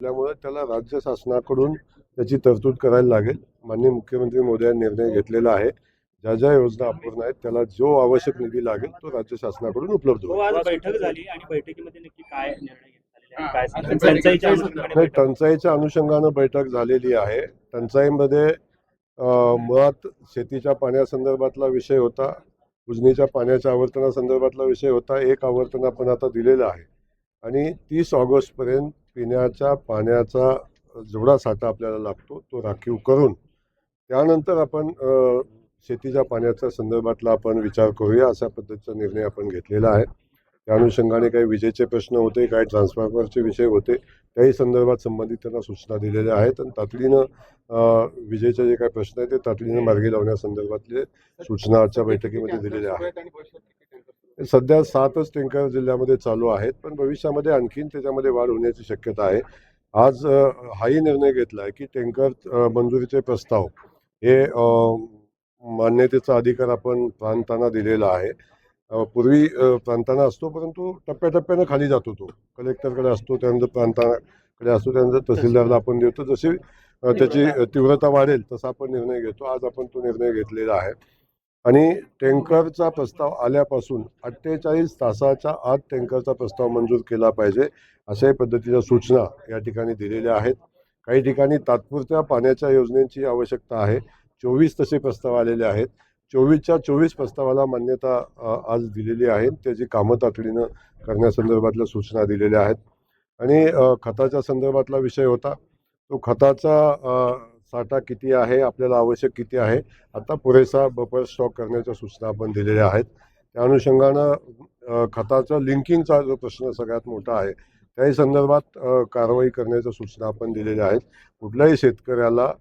त्यामुळे त्याला राज्य शासनाकडून त्याची तरतूद करायला लागेल। माननीय मुख्यमंत्री महोदयांनी निर्णय घेतलेला आहे। ज्या ज्या योजना अपूर्ण आहेत त्याला जो आवश्यक निधी लागेल तो राज्य शासनाकडून उपलब्ध होईल। आज बैठक झाली आणि बैठकीमध्ये नक्की काय निर्णय घेतले काय टंचाईच्या अनुषंगाने बैठक झालेली आहे। टंचाईमध्ये मुळात शेतीच्या पाण्यासंदर्भातला विषय होता, उजनीच्या पाण्याच्या आवर्तनासंदर्भातला विषय होता। एक आवर्तन आपण आता दिलेलं आहे आणि 30 ऑगस्टपर्यंत पिण्याच्या पाण्याचा जेवढा साठा आपल्याला लागतो तो राखीव करून त्यानंतर आपण शेतीच्या पाण्याच्या संदर्भातला आपण विचार करूया अशा पद्धतीचा निर्णय आपण घेतलेला आहे। त्या अनुषंगाने काही विजेचे प्रश्न होते, काही ट्रान्सफॉर्मरचे विषय होते, त्याही संदर्भात संबंधित त्यांना सूचना दिलेल्या आहेत आणि तातडीनं विजेचे जे काही प्रश्न आहेत ते तातडीनं मार्गी लावण्यासंदर्भातले सूचना आजच्या बैठकीमध्ये दिलेल्या आहेत। सध्या 7च टँकर जिल्ह्यामध्ये चालू आहेत, पण भविष्यामध्ये आणखीन त्याच्यामध्ये वाढ होण्याची शक्यता आहे। आज हाही निर्णय घेतला आहे की टँकर मंजुरीचे प्रस्ताव हे मान्यतेचा अधिकार आपण प्रांतांना दिलेला आहे। पूर्वी प्रांतांना असतो, परंतु टप्प्याटप्प्यानं खाली जातो, तो कलेक्टरकडे असतो, त्यानंतर प्रांताकडे असतो, त्यानंतर तहसीलदारला आपण देतो। जशी त्याची तीव्रता वाढेल तसा आपण निर्णय घेतो। आज आपण तो निर्णय घेतलेला आहे आणि टँकरचा प्रस्ताव आल्यापासून 48 तासाच्या आत टँकरचा प्रस्ताव मंजूर केला पाहिजे अशा पद्धतीच्या सूचना या ठिकाणी दिलेल्या आहेत। काही ठिकाणी तात्पुरत्या पाण्याच्या योजनेची आवश्यकता आहे। 24 तसे प्रस्ताव आलेले आहेत। 24च्या 24 प्रस्तावाला मान्यता आज दिलेली आहे। त्याची कामं तातडीनं करण्यासंदर्भातल्या सूचना दिलेल्या आहेत आणि खताच्या संदर्भातला विषय होता, तो खताचा साठा किती आहे, आपल्याला आवश्यक किती आहे, आता पुरेसा बफर स्टॉक करण्याच्या सूचना आपण दिलेल्या आहेत। त्या अनुषंगानं खताचा लिंकिंगचा जो प्रश्न सगळ्यात मोठा आहे त्याही संदर्भात कारवाई करण्याच्या सूचना आपण दिलेल्या आहेत। कुठल्याही शेतकऱ्याला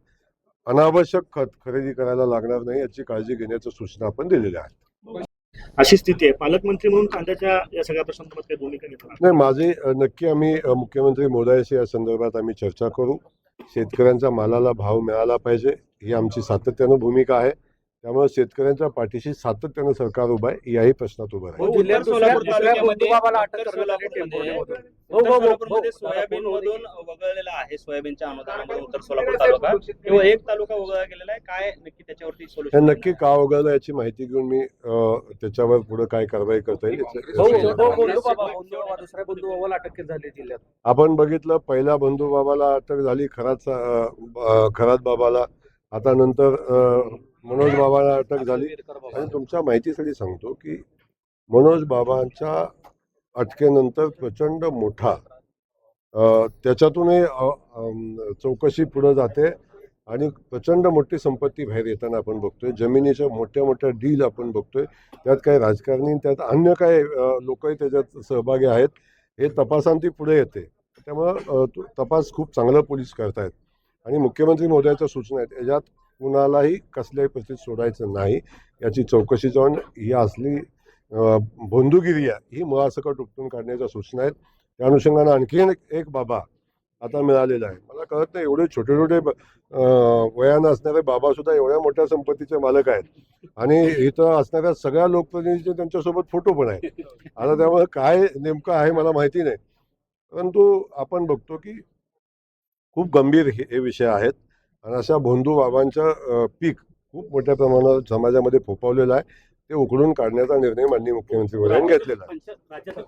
अनावश्यक खत खरेदी करायला लागणार नाही याची काळजी घेण्याच्या सूचना आपण दिलेल्या आहेत। अशी स्थिती आहे। पालकमंत्री म्हणून कांद्याच्या या सगळ्या प्रश्नांवर काही भूमिका घेतली नाही, माझी नक्की आम्ही मुख्यमंत्री महोदयाशी या संदर्भात आम्ही चर्चा करू। शेतकऱ्यांच्या मालाला भाव मिळाला पाहिजे ही आमची सातत्यानं भूमिका आहे। त्यामुळे शेतकऱ्यांच्या पाठीशी सातत्यानं सरकार उभं आहे, याही प्रश्नात उभं आहे। सोयाबीन मधून वगळलेला आहे, सोयाबीनच्या अनुदानामधून उत्तर सोलापूर तालुका किंवा एक तालुका वगळला गेलेला आहे, काय नक्की त्याच्यावरती सोल्युशन नक्की का वगळलं याची माहिती घेऊन मी त्याच्यावर पुढे काय कारवाई करता येईल आपण बघितलं। पहिल्या बंधू बाबाला अटक झाली, खरात बाबाला, आता नंतर मनोज बाबाला अटक झाली आणि तुमच्या माहितीसाठी सांगतो की मनोज बाबांच्या अटकेनंतर प्रचंड मोठा त्याच्यातूनही चौकशी पुढे जाते आणि प्रचंड मोठी संपत्ती बाहेर येताना आपण बघतोय। जमिनीच्या मोठ्या मोठ्या डील आपण बघतोय, त्यात काही राजकारणी, त्यात अन्य काही लोकही त्याच्यात सहभागी आहेत। हे तपासांती पुढे येते, त्यामुळं तपास खूप चांगलं पोलीस करतायत आणि मुख्यमंत्री महोदयाच्या सूचना आहेत, याच्यात कुणालाही कसल्याही परिस्थितीत सोडायचं नाही। याची चौकशी जाऊन ही असली बंधुगिरी आहे ही मुळासकट उपटून काढण्याच्या सूचना आहेत। त्या अनुषंगानं आणखी एक बाबा आता मिळालेला आहे। मला कळत नाही, एवढे छोटे छोटे वयानं असणारे बाबा सुद्धा एवढ्या मोठ्या संपत्तीचे मालक आहेत आणि इथं असणाऱ्या सगळ्या लोकप्रतिनिधींचे त्यांच्यासोबत फोटो पण आहेत। आता त्यामुळे काय नेमकं आहे मला माहिती नाही, परंतु आपण बघतो की खूप गंभीर हे विषय आहेत आणि अशा बंधू बाबांच्या पीक खूप मोठ्या प्रमाणात समाजामध्ये फोफावलेला आहे। ते उघडून काढण्याचा निर्णय माननीय मुख्यमंत्री महोदयांनी घेतलेला आहे।